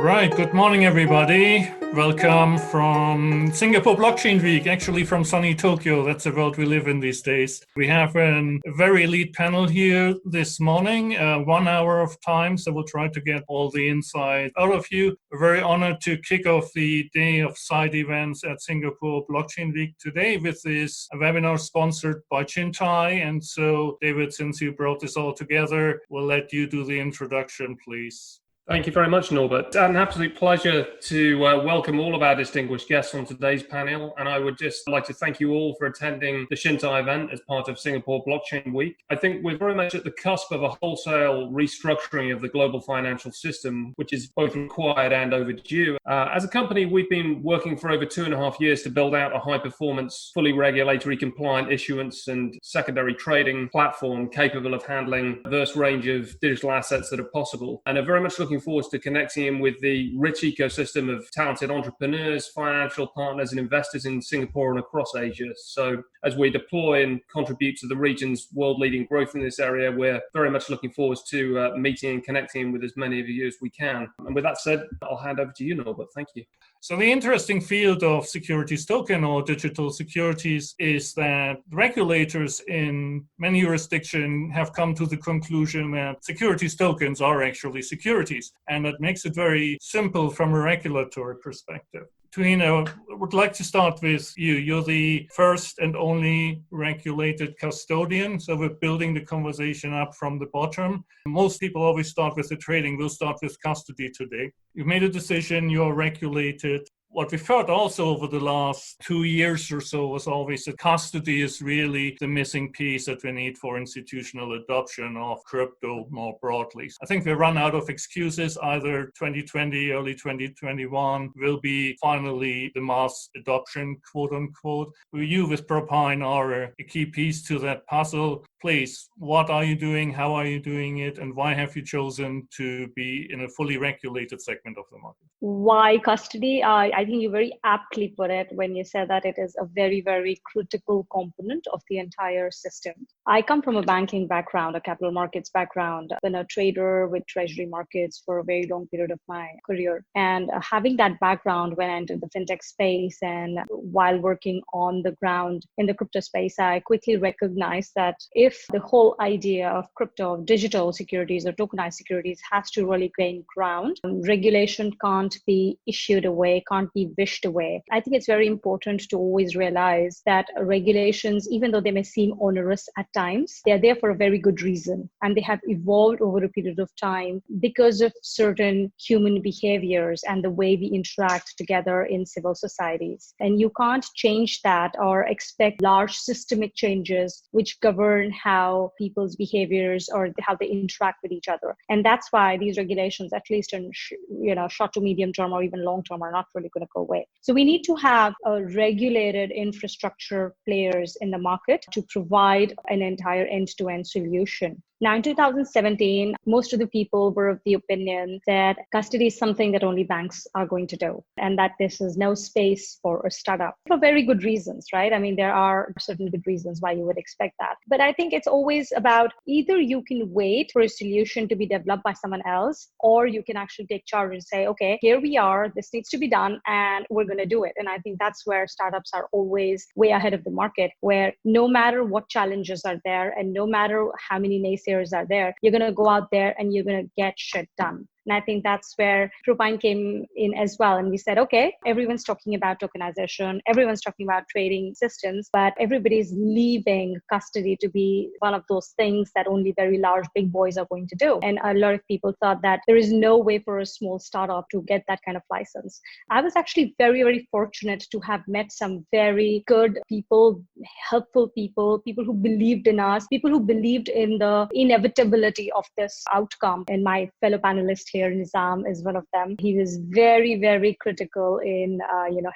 right, good morning everybody. Welcome from Singapore Blockchain Week, actually from sunny Tokyo. That's the world we live in these days. We have a very elite panel here this morning, 1 hour of time, so we'll try to get all the insight out of you. We're very honored to kick off the day of side events at Singapore Blockchain Week today with this webinar sponsored by Chintai. And so, David, since you brought this all together, we'll let you do the introduction, please. Thank you very much, Norbert. An absolute pleasure to welcome all of our distinguished guests on today's panel. And I would just like to thank you all for attending the Chintai event as part of Singapore Blockchain Week. I think we're very much at the cusp of a wholesale restructuring of the global financial system, which is both required and overdue. As a company, we've been working for over 2.5 years to build out a high-performance, fully regulatory compliant issuance and secondary trading platform capable of handling a diverse range of digital assets that are possible, and are very much looking forward to connecting in with the rich ecosystem of talented entrepreneurs, financial partners, and investors in Singapore and across Asia. So as we deploy and contribute to the region's world-leading growth in this area, we're very much looking forward to meeting and connecting with as many of you as we can. And with that said, I'll hand over to you, Norbert. Thank you. So the interesting field of securities token or digital securities is that regulators in many jurisdictions have come to the conclusion that securities tokens are actually securities. And that makes it very simple from a regulatory perspective. Tuhina, I would like to start with you. You're the first and only regulated custodian, so we're building the conversation up from the bottom. Most people always start with the trading. We'll start with custody today. You've made a decision, you're regulated. What we've heard also over the last 2 years or so was always that custody is really the missing piece that we need for institutional adoption of crypto more broadly. I think we run out of excuses. Either 2020, early 2021 will be finally the mass adoption, quote unquote. You with Propine are a key piece to that puzzle. Please, what are you doing? How are you doing it? And why have you chosen to be in a fully regulated segment of the market? Why custody? I think you very aptly put it when you said that it is a very, very critical component of the entire system. I come from a banking background, a capital markets background. I've been a trader with treasury markets for a very long period of my career. And having that background when I entered the FinTech space and while working on the ground in the crypto space, I quickly recognized that if the whole idea of crypto, digital securities or tokenized securities has to really gain ground, regulation can't be issued away, can't be wished away. I think it's very important to always realize that regulations, even though they may seem onerous at times, they are there for a very good reason. And they have evolved over a period of time because of certain human behaviors and the way we interact together in civil societies. And you can't change that or expect large systemic changes which govern how people's behaviors or how they interact with each other. And that's why these regulations, at least in short to medium term or even long term, are not really going to go away. So we need to have a regulated infrastructure players in the market to provide an entire end-to-end solution. Now, in 2017, most of the people were of the opinion that custody is something that only banks are going to do and that this is no space for a startup for very good reasons, right? I mean, there are certain good reasons why you would expect that. But I think it's always about either you can wait for a solution to be developed by someone else, or you can actually take charge and say, okay, here we are, this needs to be done, and we're going to do it. And I think that's where startups are always way ahead of the market, where no matter what challenges are there and no matter how many naysayers are there, you're going to go out there and you're going to get shit done. And I think that's where Propine came in as well. And we said, okay, everyone's talking about tokenization, everyone's talking about trading systems, but everybody's leaving custody to be one of those things that only very large big boys are going to do. And a lot of people thought that there is no way for a small startup to get that kind of license. I was actually very, very fortunate to have met some very good people, helpful people, people who believed in us, people who believed in the inevitability of this outcome. And my fellow panelist here, Nizam, is one of them. He was very, very critical in,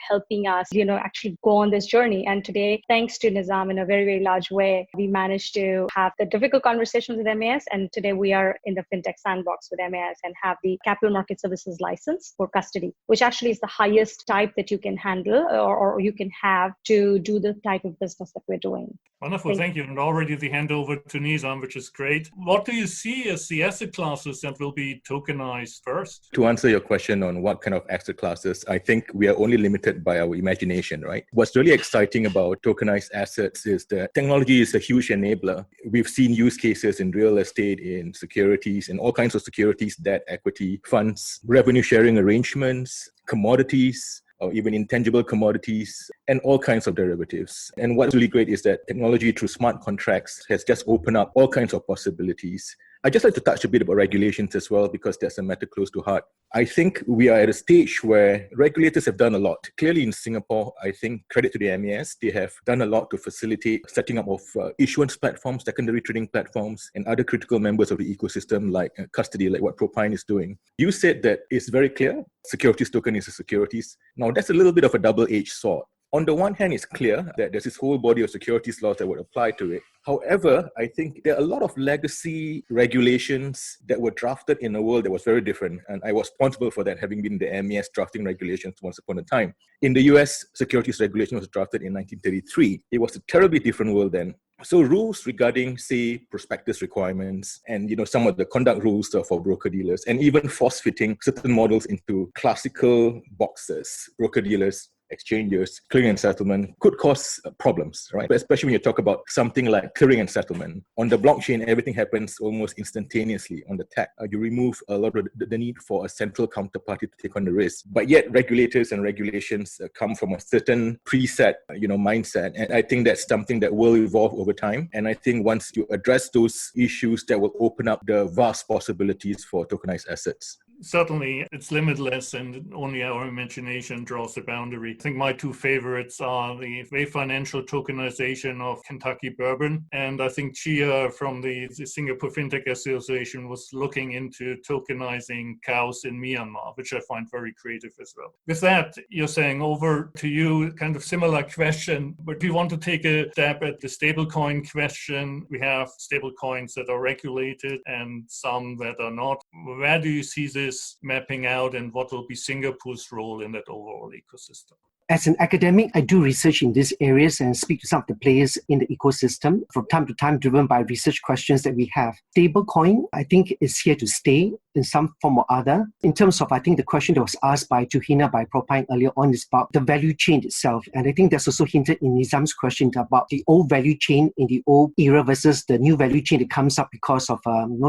helping us, actually go on this journey. And today, thanks to Nizam, in a very, very large way, we managed to have the difficult conversations with MAS. And today we are in the FinTech sandbox with MAS and have the capital market services license for custody, which actually is the highest type that you can handle or you can have to do the type of business that we're doing. Wonderful, thank you. And already the handover to Nizam, which is great. What do you see as the asset classes that will be tokenized tokenized first? To answer your question on what kind of asset classes, I think we are only limited by our imagination, right? What's really exciting about tokenized assets is that technology is a huge enabler. We've seen use cases in real estate, in securities, in all kinds of securities, debt, equity, funds, revenue sharing arrangements, commodities, or even intangible commodities, and all kinds of derivatives. And what's really great is that technology through smart contracts has just opened up all kinds of possibilities. I'd just like to touch a bit about regulations as well, because that's a matter close to heart. I think we are at a stage where regulators have done a lot. Clearly in Singapore, I think credit to the MAS, they have done a lot to facilitate setting up of issuance platforms, secondary trading platforms, and other critical members of the ecosystem like custody, like what Propine is doing. You said that it's very clear, securities token is a securities. Now that's a little bit of a double-edged sword. On the one hand, it's clear that there's this whole body of securities laws that would apply to it. However, I think there are a lot of legacy regulations that were drafted in a world that was very different. And I was responsible for that, having been the MES drafting regulations once upon a time. In the US, securities regulation was drafted in 1933. It was a terribly different world then. So rules regarding, say, prospectus requirements and, some of the conduct rules for broker-dealers, and even force-fitting certain models into classical boxes, broker-dealers, exchanges, clearing and settlement could cause problems, right? But especially when you talk about something like clearing and settlement. On the blockchain, everything happens almost instantaneously on the tech. You remove a lot of the need for a central counterparty to take on the risk. But yet regulators and regulations come from a certain preset, mindset. And I think that's something that will evolve over time. And I think once you address those issues, that will open up the vast possibilities for tokenized assets. Certainly, it's limitless and only our imagination draws the boundary. I think my two favorites are the very financial tokenization of Kentucky bourbon. And I think Chia from the Singapore FinTech Association was looking into tokenizing cows in Myanmar, which I find very creative as well. With that, you're saying over to you, kind of similar question, but we want to take a stab at the stablecoin question. We have stablecoins that are regulated and some that are not. Where do you see this mapping out, and what will be Singapore's role in that overall ecosystem? As an academic, I do research in these areas and speak to some of the players in the ecosystem from time to time, driven by research questions that we have. Stablecoin, I think, is here to stay in some form or other. In terms of, I think, the question that was asked by Tuhina, by Propine earlier on is about the value chain itself. And I think that's also hinted in Nizam's question about the old value chain in the old era versus the new value chain that comes up because of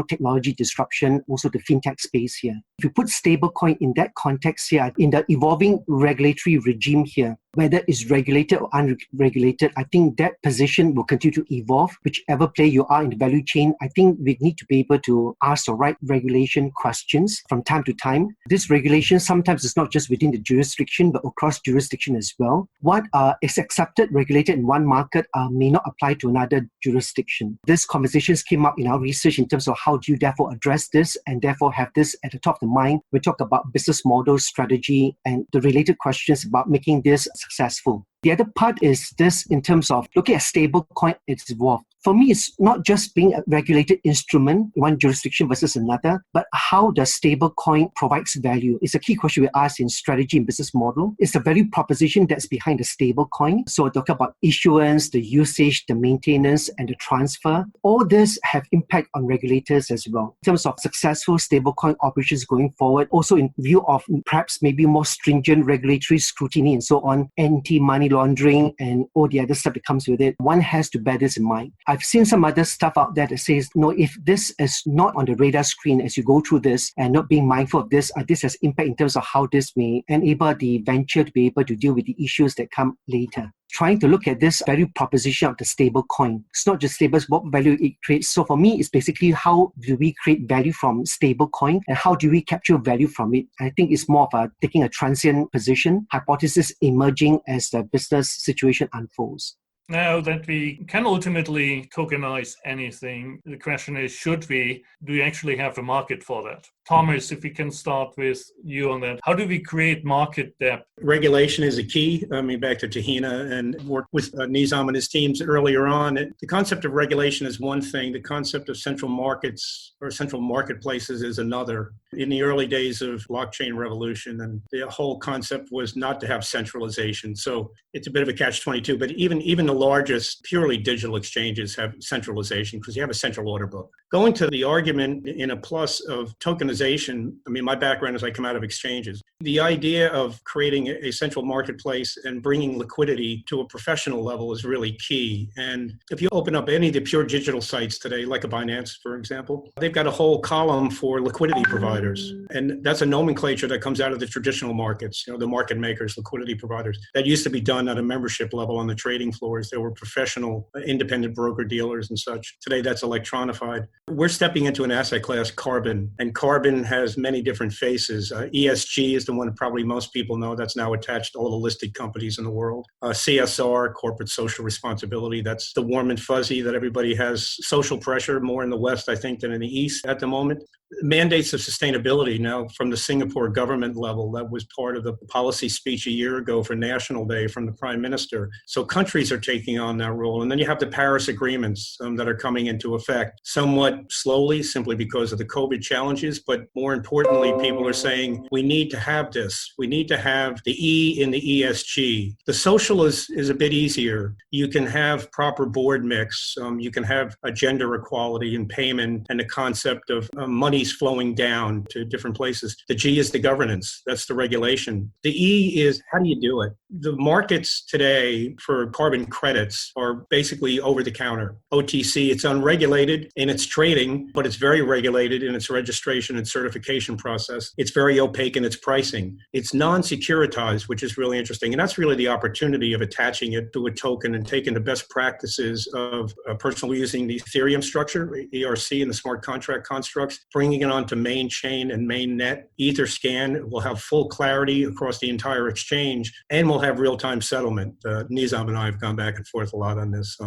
technology disruption, also the fintech space here. If you put stablecoin in that context here, in the evolving regulatory regime here, whether it's regulated or unregulated, I think that position will continue to evolve. Whichever player you are in the value chain, I think we need to be able to ask the right regulation questions from time to time. This regulation sometimes is not just within the jurisdiction, but across jurisdiction as well. What is accepted, regulated in one market may not apply to another jurisdiction. These conversations came up in our research in terms of how do you therefore address this and therefore have this at the top of the mind. We talk about business model, strategy, and the related questions about making this successful. The other part is this in terms of looking at stablecoin, it's evolved. For me, it's not just being a regulated instrument in one jurisdiction versus another, but how does stablecoin provides value? It's a key question we ask in strategy and business model. It's the value proposition that's behind the stablecoin. So talk about issuance, the usage, the maintenance, and the transfer. All this have impact on regulators as well. In terms of successful stablecoin operations going forward, also in view of perhaps maybe more stringent regulatory scrutiny and so on, anti-money laundering and all the other stuff that comes with it, one has to bear this in mind. I've seen some other stuff out there that says, no, if this is not on the radar screen as you go through this and not being mindful of this, this has impact in terms of how this may enable the venture to be able to deal with the issues that come later. Trying to look at this value proposition of the stable coin. It's not just stables, what value it creates. So for me, it's basically how do we create value from stable coin and how do we capture value from it? I think it's more of taking a transient position, hypothesis emerging as the business situation unfolds. Now that we can ultimately tokenize anything, the question is, do we actually have a market for that? Thomas, if we can start with you on that, how do we create market depth? Regulation is a key. Back to Tuhina and worked with Nizam and his teams earlier on. The concept of regulation is one thing. The concept of central markets or central marketplaces is another. In the early days of blockchain revolution, and the whole concept was not to have centralization. So it's a bit of a catch-22, but even the largest purely digital exchanges have centralization because you have a central order book. Going to the argument in a plus of tokenization securitization, I mean, my background is I come out of exchanges. The idea of creating a central marketplace and bringing liquidity to a professional level is really key. And if you open up any of the pure digital sites today, like a Binance, for example, they've got a whole column for liquidity providers. And that's a nomenclature that comes out of the traditional markets, the market makers, liquidity providers. That used to be done at a membership level on the trading floors. There were professional independent broker dealers and such. Today, that's electronified. We're stepping into an asset class, carbon, and carbon has many different faces. ESG is the one that probably most people know. That's now attached to all the listed companies in the world. CSR, corporate social responsibility, that's the warm and fuzzy that everybody has. Social pressure, more in the West, I think, than in the East at the moment. Mandates of sustainability now from the Singapore government level. That was part of the policy speech a year ago for National Day from the Prime Minister. So countries are taking on that role. And then you have the Paris agreements that are coming into effect somewhat slowly, simply because of the COVID challenges. But more importantly, people are saying we need to have this. We need to have the E in the ESG. The social is a bit easier. You can have proper board mix. You can have a gender equality in payment and the concept of money flowing down to different places. The G is the governance. That's the regulation. The E is how do you do it? The markets today for carbon credits are basically over the counter. OTC, it's unregulated in its trading, but it's very regulated in its registration and certification process. It's very opaque in its pricing. It's non-securitized, which is really interesting. And that's really the opportunity of attaching it to a token and taking the best practices of personally using the Ethereum structure, ERC, and the smart contract constructs, bringing it onto main chain and main net. Etherscan will have full clarity across the entire exchange, and we'll have real-time settlement. Nizam and I have gone back and forth a lot on this.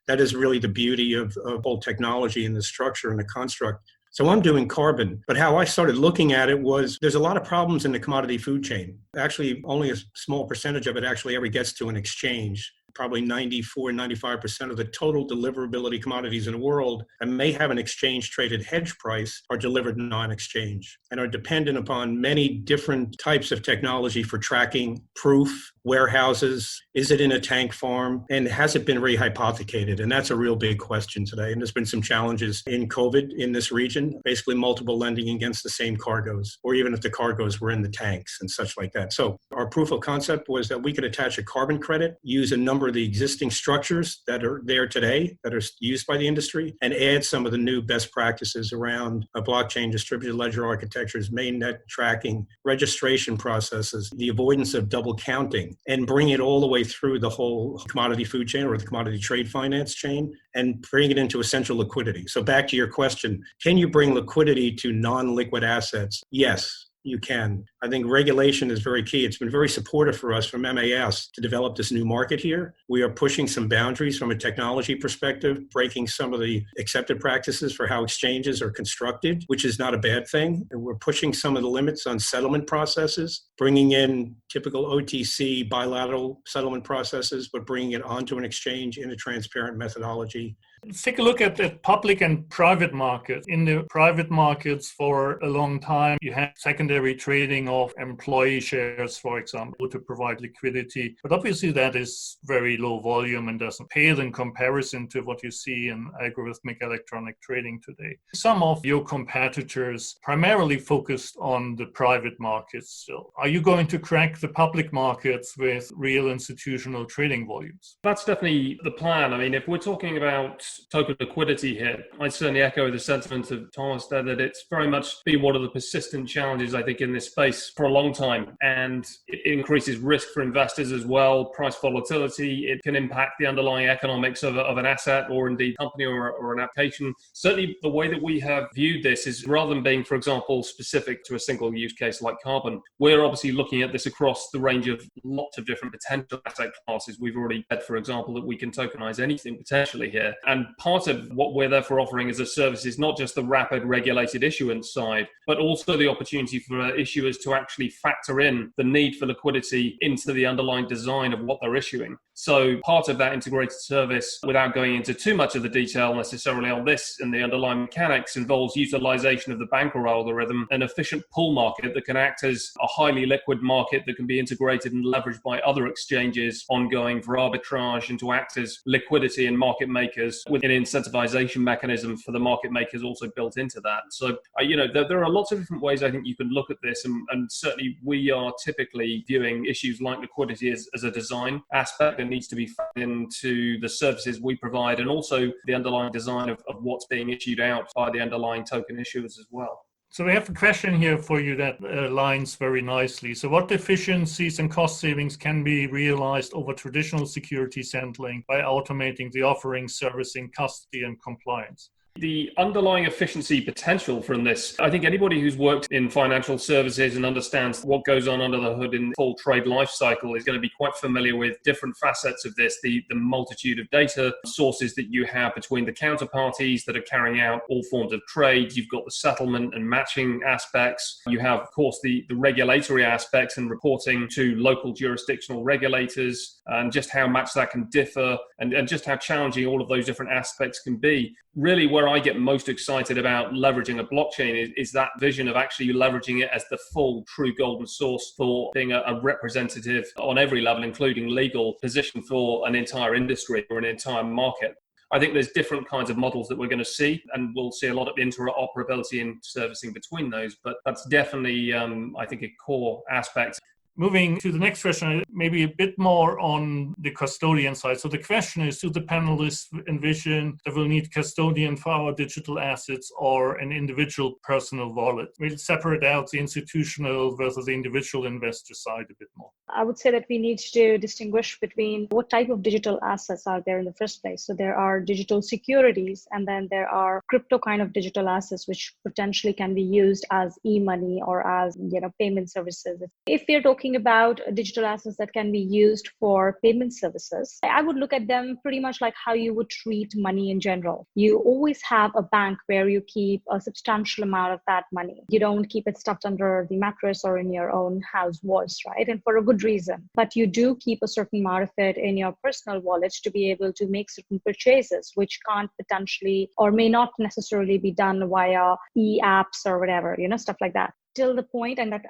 That is really the beauty of whole technology and the structure and the construct. So I'm doing carbon, but how I started looking at it was there's a lot of problems in the commodity food chain. Actually, only a small percentage of it actually ever gets to an exchange. Probably 94-95% of the total deliverability commodities in the world and may have an exchange-traded hedge price are delivered non-exchange and are dependent upon many different types of technology for tracking, proof, warehouses. Is it in a tank farm? And has it been rehypothecated? And that's a real big question today. And there's been some challenges in COVID in this region, basically multiple lending against the same cargoes, or even if the cargoes were in the tanks and such like that. So our proof of concept was that we could attach a carbon credit, use a number of the existing structures that are there today that are used by the industry, and add some of the new best practices around a blockchain, distributed ledger architectures, mainnet tracking, registration processes, the avoidance of double counting, and bring it all the way through the whole commodity food chain or the commodity trade finance chain and bring it into essential liquidity. So back to your question, can you bring liquidity to non-liquid assets? Yes. You can. I think regulation is very key. It's been very supportive for us from MAS to develop this new market here. We are pushing some boundaries from a technology perspective, breaking some of the accepted practices for how exchanges are constructed, which is not a bad thing. And we're pushing some of the limits on settlement processes, bringing in typical OTC bilateral settlement processes, but bringing it onto an exchange in a transparent methodology. Let's take a look at the public and private market. In the private markets for a long time, you had secondary trading of employee shares, for example, to provide liquidity. But obviously that is very low volume and doesn't pale in comparison to what you see in algorithmic electronic trading today. Some of your competitors primarily focused on the private markets still. Are you going to crack the public markets with real institutional trading volumes? That's definitely the plan. I mean, if we're talking about token liquidity here, I'd certainly echo the sentiment of Thomas there that it's very much been one of the persistent challenges, I think, in this space for a long time. And it increases risk for investors as well, price volatility. It can impact the underlying economics of an asset or indeed company or an application. Certainly the way that we have viewed this is rather than being, for example, specific to a single use case like carbon, we're obviously looking at this across the range of lots of different potential asset classes. We've already said, for example, that we can tokenize anything potentially here. And part of what we're therefore offering as a service is not just the rapid regulated issuance side, but also the opportunity for issuers to actually factor in the need for liquidity into the underlying design of what they're issuing. So part of that integrated service, without going into too much of the detail necessarily on this and the underlying mechanics, involves utilization of the banker algorithm, an efficient pull market that can act as a highly liquid market that can be integrated and leveraged by other exchanges ongoing for arbitrage, and to act as liquidity and market makers with an incentivization mechanism for the market makers also built into that. So, there are lots of different ways I think you can look at this, and certainly we are typically viewing issues like liquidity as a design aspect that needs to be factored into the services we provide, and also the underlying design of what's being issued out by the underlying token issuers as well. So we have a question here for you that aligns very nicely. So what efficiencies and cost savings can be realized over traditional securities handling by automating the offering, servicing, custody, and compliance? The underlying efficiency potential from this, I think anybody who's worked in financial services and understands what goes on under the hood in the full trade life cycle is going to be quite familiar with different facets of this, the multitude of data sources that you have between the counterparties that are carrying out all forms of trade. You've got the settlement and matching aspects. You have, of course, the regulatory aspects and reporting to local jurisdictional regulators, and just how much that can differ, and just how challenging all of those different aspects can be. Really, where I get most excited about leveraging a blockchain is that vision of actually leveraging it as the full true golden source for being a representative on every level, including legal position for an entire industry or an entire market. I think there's different kinds of models that we're going to see, and we'll see a lot of interoperability in servicing between those, but that's definitely, I think, a core aspect. Moving to the next question, maybe a bit more on the custodian side. So the question is, do the panelists envision that we'll need custodian for our digital assets or an individual personal wallet? We'll separate out the institutional versus the individual investor side a bit more. I would say that we need to distinguish between what type of digital assets are there in the first place. So there are digital securities, and then there are crypto kind of digital assets, which potentially can be used as e-money or as, payment services. If we're talking about digital assets that can be used for payment services, I would look at them pretty much like how you would treat money in general. You always have a bank where you keep a substantial amount of that money. You don't keep it stuffed under the mattress or in your own house walls, right? And for a good reason. But you do keep a certain amount of it in your personal wallet to be able to make certain purchases, which can't potentially or may not necessarily be done via e-apps or whatever, stuff like that. Till the point, and that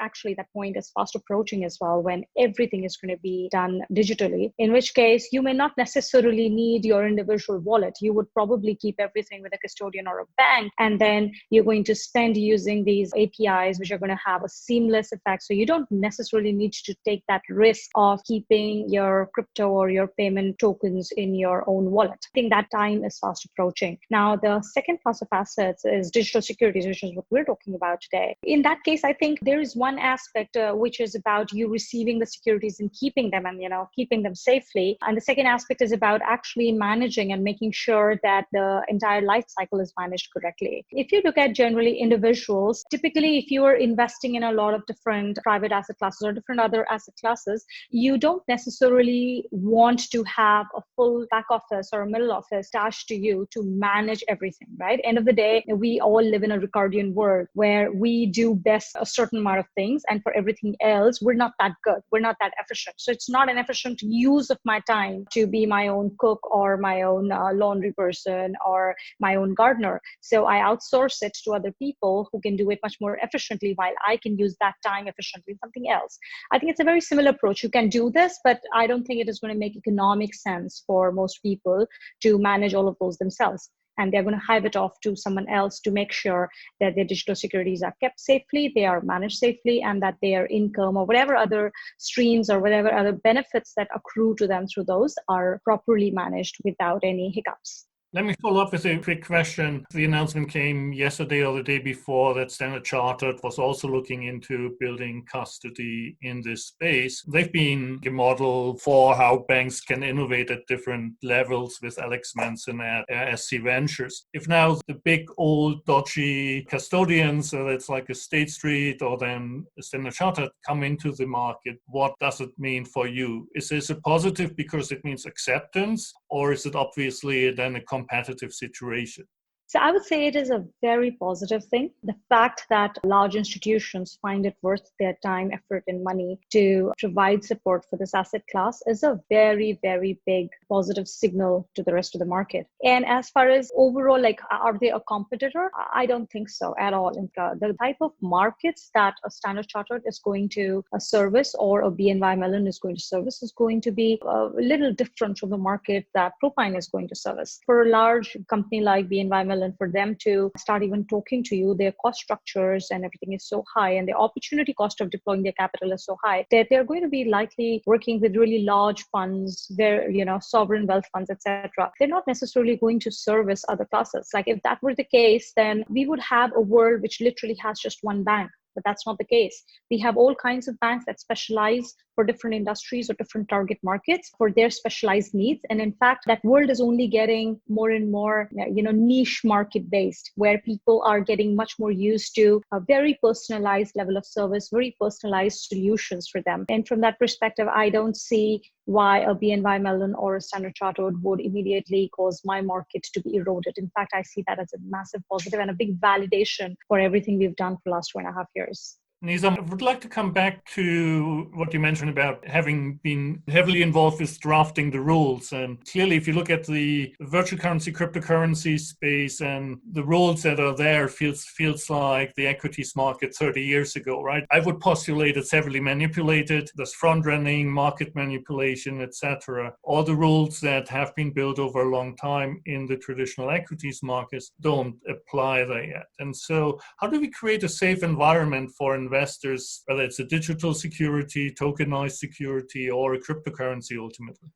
point is fast approaching as well, when everything is going to be done digitally, in which case you may not necessarily need your individual wallet. You would probably keep everything with a custodian or a bank, and then you're going to spend using these APIs, which are going to have a seamless effect. So you don't necessarily need to take that risk of keeping your crypto or your payment tokens in your own wallet. I think that time is fast approaching. Now, the second class of assets is digital securities, which is what we're talking about today. In that case, I think there is one aspect which is about you receiving the securities and keeping them and keeping them safely. And the second aspect is about actually managing and making sure that the entire life cycle is managed correctly. If you look at generally individuals, typically if you are investing in a lot of different private asset classes or different other asset classes, you don't necessarily want to have a full back office or a middle office attached to you to manage everything, right? End of the day, we all live in a Ricardian world where we do best a certain amount of things, and for everything else, we're not that good. We're not that efficient. So it's not an efficient use of my time to be my own cook or my own laundry person or my own gardener. So I outsource it to other people who can do it much more efficiently while I can use that time efficiently in something else. I think it's a very similar approach. You can do this, but I don't think it is going to make economic sense for most people to manage all of those themselves. And they're going to hive it off to someone else to make sure that their digital securities are kept safely, they are managed safely, and that their income or whatever other streams or whatever other benefits that accrue to them through those are properly managed without any hiccups. Let me follow up with a quick question. The announcement came yesterday or the day before that Standard Chartered was also looking into building custody in this space. They've been a model for how banks can innovate at different levels with Alex Manson at SC Ventures. If now the big old dodgy custodians, that's like a State Street or then Standard Chartered, come into the market, what does it mean for you? Is this a positive because it means acceptance, or is it obviously then a competitive situation? So I would say it is a very positive thing. The fact that large institutions find it worth their time, effort, and money to provide support for this asset class is a very, very big positive signal to the rest of the market. And as far as overall, like, are they a competitor? I don't think so at all. The type of markets that a Standard Chartered is going to service or a BNY Mellon is going to service is going to be a little different from the market that Propine is going to service. For a large company like BNY Mellon, for them to start even talking to you, their cost structures and everything is so high, and the opportunity cost of deploying their capital is so high that they're going to be likely working with really large funds, their sovereign wealth funds, etc. They're not necessarily going to service other classes. Like, if that were the case, then we would have a world which literally has just one bank. But that's not the case. We have all kinds of banks that specialize for different industries or different target markets for their specialized needs. And in fact, that world is only getting more and more, niche market based, where people are getting much more used to a very personalized level of service, very personalized solutions for them. And from that perspective, I don't see why a BNY Mellon or a Standard Chartered would immediately cause my market to be eroded. In fact, I see that as a massive positive and a big validation for everything we've done for the last 2.5 years. Nizam, I would like to come back to what you mentioned about having been heavily involved with drafting the rules. And clearly, if you look at the virtual currency, cryptocurrency space and the rules that are there, feels like the equities market 30 years ago, right? I would postulate it's heavily manipulated. There's front-running, market manipulation, etc. All the rules that have been built over a long time in the traditional equities markets don't apply there yet. And so how do we create a safe environment for investors, whether it's a digital security, tokenized security, or a cryptocurrency ultimately?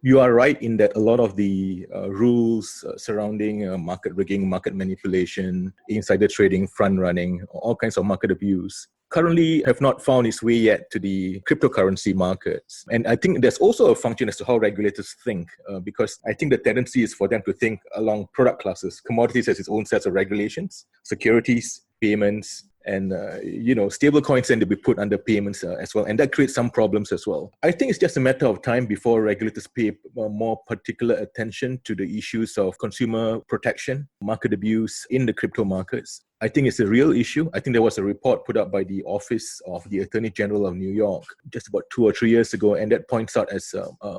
You are right in that a lot of the rules surrounding market rigging, market manipulation, insider trading, front running, all kinds of market abuse currently have not found its way yet to the cryptocurrency markets. And I think there's also a function as to how regulators think, because I think the tendency is for them to think along product classes. Commodities has its own sets of regulations, securities, payments, and stable coins tend to be put under payments as well, and that creates some problems as well. I think it's just a matter of time before regulators pay more particular attention to the issues of consumer protection, market abuse in the crypto markets. I think it's a real issue. I think there was a report put up by the Office of the Attorney General of New York just about 2 or 3 years ago, and that points out as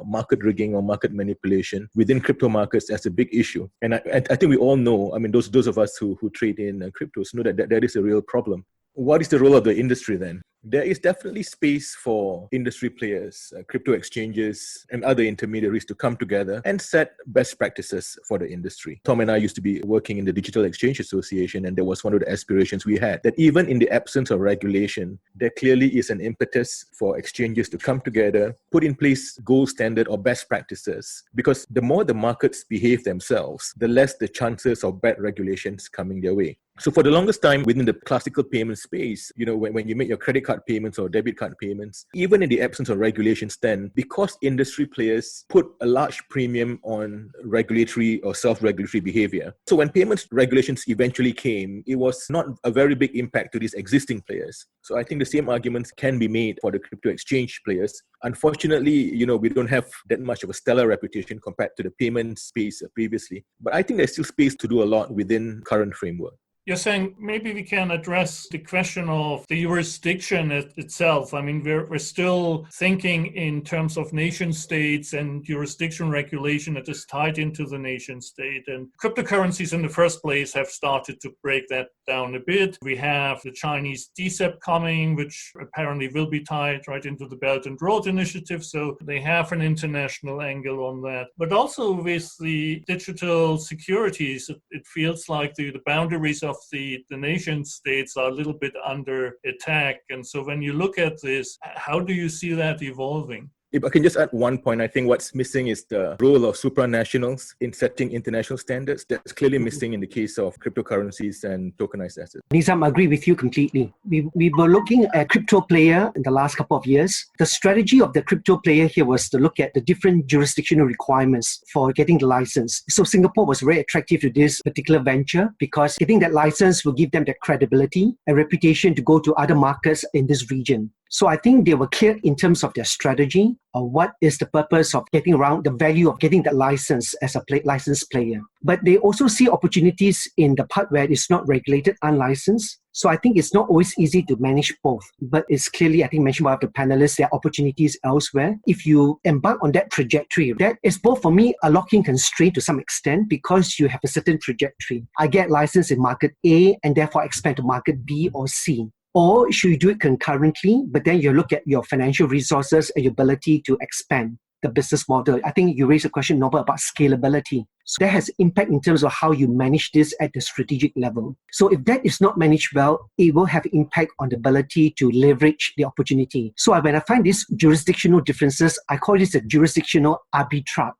market rigging or market manipulation within crypto markets as a big issue. And I think we all know, those of us who trade in cryptos know that is a real problem. What is the role of the industry then? There is definitely space for industry players, crypto exchanges, and other intermediaries to come together and set best practices for the industry. Tom and I used to be working in the Digital Exchange Association, and there was one of the aspirations we had, that even in the absence of regulation, there clearly is an impetus for exchanges to come together, put in place gold standard or best practices, because the more the markets behave themselves, the less the chances of bad regulations coming their way. So for the longest time within the classical payment space, when you make your credit card payments or debit card payments, even in the absence of regulations then, because industry players put a large premium on regulatory or self-regulatory behavior. So when payments regulations eventually came, it was not a very big impact to these existing players. So I think the same arguments can be made for the crypto exchange players. Unfortunately, we don't have that much of a stellar reputation compared to the payment space previously. But I think there's still space to do a lot within current framework. You're saying maybe we can address the question of the jurisdiction itself. We're still thinking in terms of nation states and jurisdiction regulation that is tied into the nation state. And cryptocurrencies in the first place have started to break that down a bit. We have the Chinese DCEP coming, which apparently will be tied right into the Belt and Road Initiative. So they have an international angle on that. But also with the digital securities, it feels like the boundaries of the nation states are a little bit under attack. And so when you look at this, how do you see that evolving? If I can just add one point, I think what's missing is the role of supranationals in setting international standards. That's clearly missing in the case of cryptocurrencies and tokenized assets. Nizam, I agree with you completely. We were looking at crypto player in the last couple of years. The strategy of the crypto player here was to look at the different jurisdictional requirements for getting the license. So Singapore was very attractive to this particular venture because getting that license will give them the credibility and reputation to go to other markets in this region. So I think they were clear in terms of their strategy, or what is the purpose of getting around the value of getting that license as a licensed player. But they also see opportunities in the part where it's not regulated, unlicensed. So I think it's not always easy to manage both. But it's clearly, I think, mentioned by the panelists, there are opportunities elsewhere. If you embark on that trajectory, that is both for me a locking constraint to some extent because you have a certain trajectory. I get licensed in market A and therefore expand to market B or C. Or should you do it concurrently, but then you look at your financial resources and your ability to expand the business model. I think you raised a question, Norbert, about scalability. So that has impact in terms of how you manage this at the strategic level. So if that is not managed well, it will have impact on the ability to leverage the opportunity. So when I find these jurisdictional differences, I call this a jurisdictional arbitrage.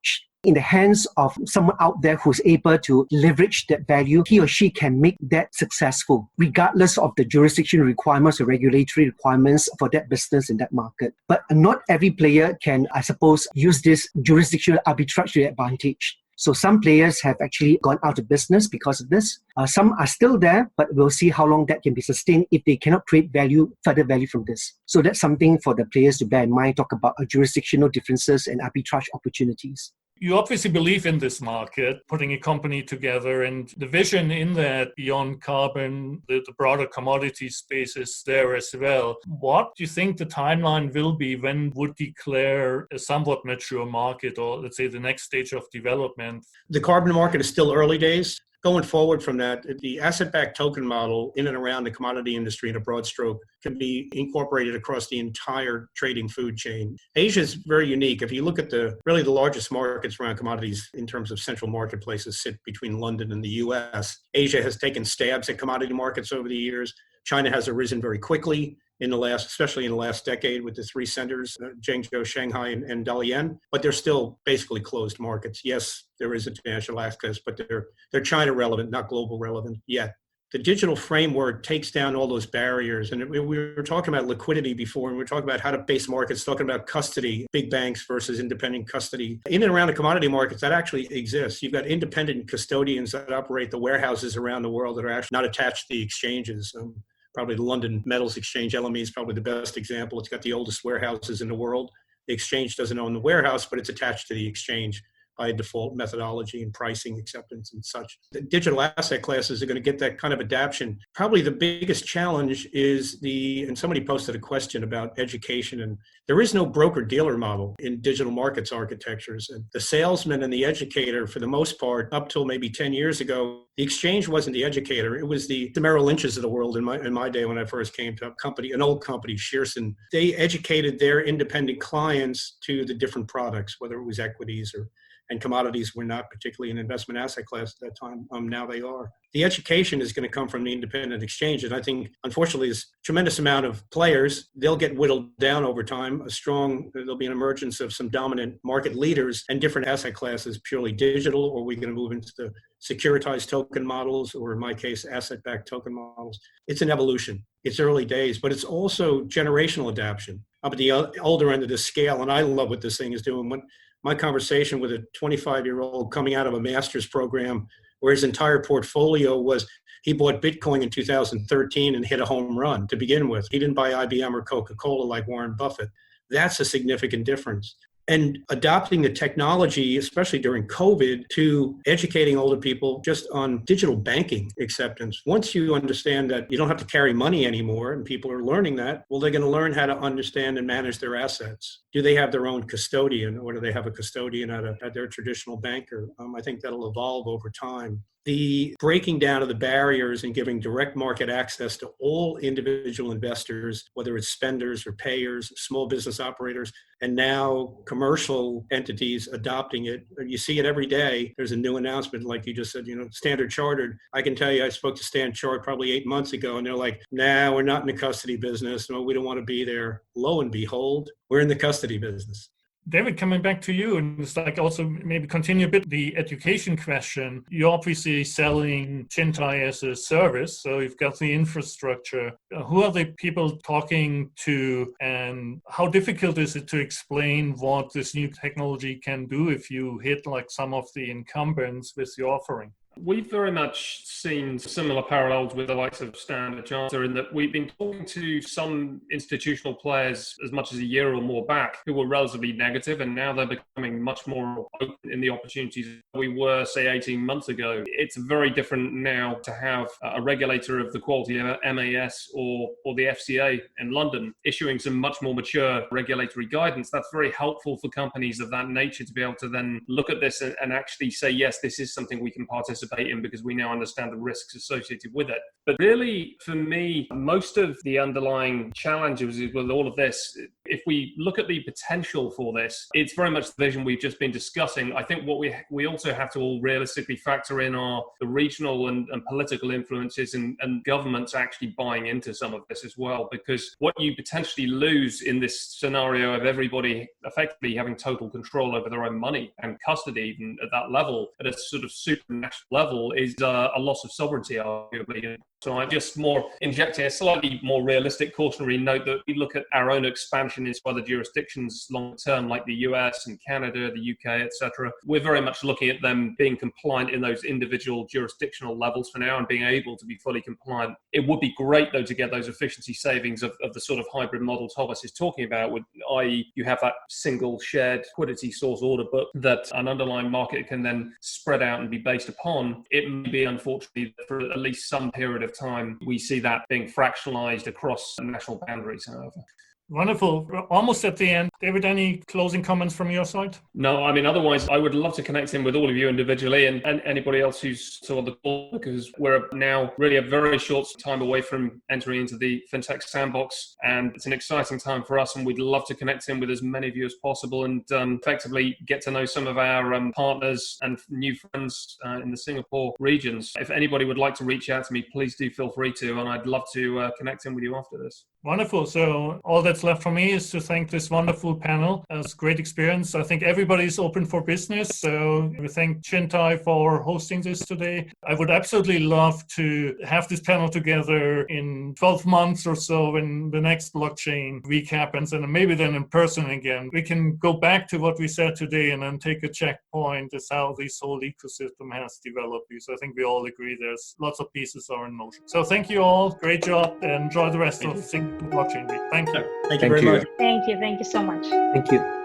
In the hands of someone out there who's able to leverage that value, he or she can make that successful, regardless of the jurisdictional requirements or regulatory requirements for that business in that market. But not every player can, I suppose, use this jurisdictional arbitrage to their advantage. So some players have actually gone out of business because of this. Some are still there, but we'll see how long that can be sustained if they cannot create further value from this. So that's something for the players to bear in mind, talk about jurisdictional differences and arbitrage opportunities. You obviously believe in this market, putting a company together, and the vision in that beyond carbon, the broader commodity space is there as well. What do you think the timeline will be when would declare a somewhat mature market, or let's say the next stage of development? The carbon market is still early days. Going forward from that, the asset-backed token model in and around the commodity industry in a broad stroke can be incorporated across the entire trading food chain. Asia is very unique. If you look at the largest markets around commodities in terms of central marketplaces sit between London and the US. Asia has taken stabs at commodity markets over the years. China has arisen very quickly especially in the last decade with the three centers, Zhengzhou, Shanghai, and Dalian, but they're still basically closed markets. Yes, there is international access, but they're China relevant, not global relevant yet. The digital framework takes down all those barriers. And we were talking about liquidity before, and we were talking about how to base markets, talking about custody, big banks versus independent custody. In and around the commodity markets, that actually exists. You've got independent custodians that operate the warehouses around the world that are actually not attached to the exchanges. Probably the London Metals Exchange, LME, is probably the best example. It's got the oldest warehouses in the world. The exchange doesn't own the warehouse, but it's attached to the exchange by default methodology and pricing acceptance and such. The digital asset classes are going to get that kind of adaptation. Probably the biggest challenge is and somebody posted a question about education, and there is no broker-dealer model in digital markets architectures. And the salesman and the educator, for the most part, up till maybe 10 years ago, the exchange wasn't the educator. It was the Merrill Lynches of the world in my day when I first came to an old company, Shearson. They educated their independent clients to the different products, whether it was equities and commodities were not particularly an investment asset class at that time. Now they are. The education is going to come from the independent exchange. And I think, unfortunately, there's a tremendous amount of players. They'll get whittled down over time. There'll be an emergence of some dominant market leaders and different asset classes, purely digital, or we're going to move into the securitized token models, or in my case, asset-backed token models. It's an evolution. It's early days, but it's also generational adaptation. I'm at the older end of the scale, and I love what this thing is doing. When my conversation with a 25-year-old coming out of a master's program where his entire portfolio was, he bought Bitcoin in 2013 and hit a home run to begin with. He didn't buy IBM or Coca-Cola like Warren Buffett. That's a significant difference. And adopting the technology, especially during COVID, to educating older people just on digital banking acceptance. Once you understand that you don't have to carry money anymore, and people are learning that, well, they're going to learn how to understand and manage their assets. Do they have their own custodian, or do they have a custodian at their traditional banker? I think that'll evolve over time. The breaking down of the barriers and giving direct market access to all individual investors, whether it's spenders or payers, small business operators, and now commercial entities adopting it. You see it every day. There's a new announcement, like you just said, Standard Chartered. I can tell you, I spoke to Stan Chart probably 8 months ago, and they're like, nah, we're not in the custody business. No, we don't want to be there. Lo and behold, we're in the custody business. David, coming back to you, and it's like also maybe continue a bit the education question. You're obviously selling Chintai as a service, so you've got the infrastructure. Who are the people talking to, and how difficult is it to explain what this new technology can do if you hit like some of the incumbents with your offering? We've very much seen similar parallels with the likes of Standard Chartered in that we've been talking to some institutional players as much as a year or more back who were relatively negative, and now they're becoming much more open in the opportunities we were, say, 18 months ago. It's very different now to have a regulator of the quality of MAS or the FCA in London issuing some much more mature regulatory guidance. That's very helpful for companies of that nature to be able to then look at this and actually say, yes, this is something we can participate in because we now understand the risks associated with it. But really, for me, most of the underlying challenges with all of this, if we look at the potential for this, it's very much the vision we've just been discussing. I think what we also have to all realistically factor in are the regional and political influences and governments actually buying into some of this as well, because what you potentially lose in this scenario of everybody effectively having total control over their own money and custody even at that level, at a sort of supranational level, is a loss of sovereignty, arguably. So I'm just more injecting a slightly more realistic cautionary note that we look at our own expansion into other jurisdictions long term, like the US and Canada, the UK, etc. We're very much looking at them being compliant in those individual jurisdictional levels for now and being able to be fully compliant. It would be great, though, to get those efficiency savings of the sort of hybrid model Thomas is talking about, with, i.e. you have that single shared liquidity source order book that an underlying market can then spread out and be based upon. It may be, unfortunately, for at least some period of time, we see that being fractionalized across national boundaries, however. Wonderful. We're almost at the end. David, any closing comments from your side? No, I mean, otherwise, I would love to connect in with all of you individually and anybody else who's still on the call, because we're now really a very short time away from entering into the FinTech sandbox. And it's an exciting time for us. And we'd love to connect in with as many of you as possible and effectively get to know some of our partners and new friends in the Singapore regions. If anybody would like to reach out to me, please do feel free to. And I'd love to connect in with you after this. Wonderful. So all that's left for me is to thank this wonderful panel. It was a great experience. I think everybody's open for business. So we thank Chintai for hosting this today. I would absolutely love to have this panel together in 12 months or so when the next blockchain week happens, and maybe then in person again. We can go back to what we said today and then take a checkpoint as how this whole ecosystem has developed. Because I think we all agree there's lots of pieces are in motion. So thank you all. Great job. And enjoy the rest of Singapore Blockchain Week. Thank you. Thank you very much. Thank you so much. Thank you.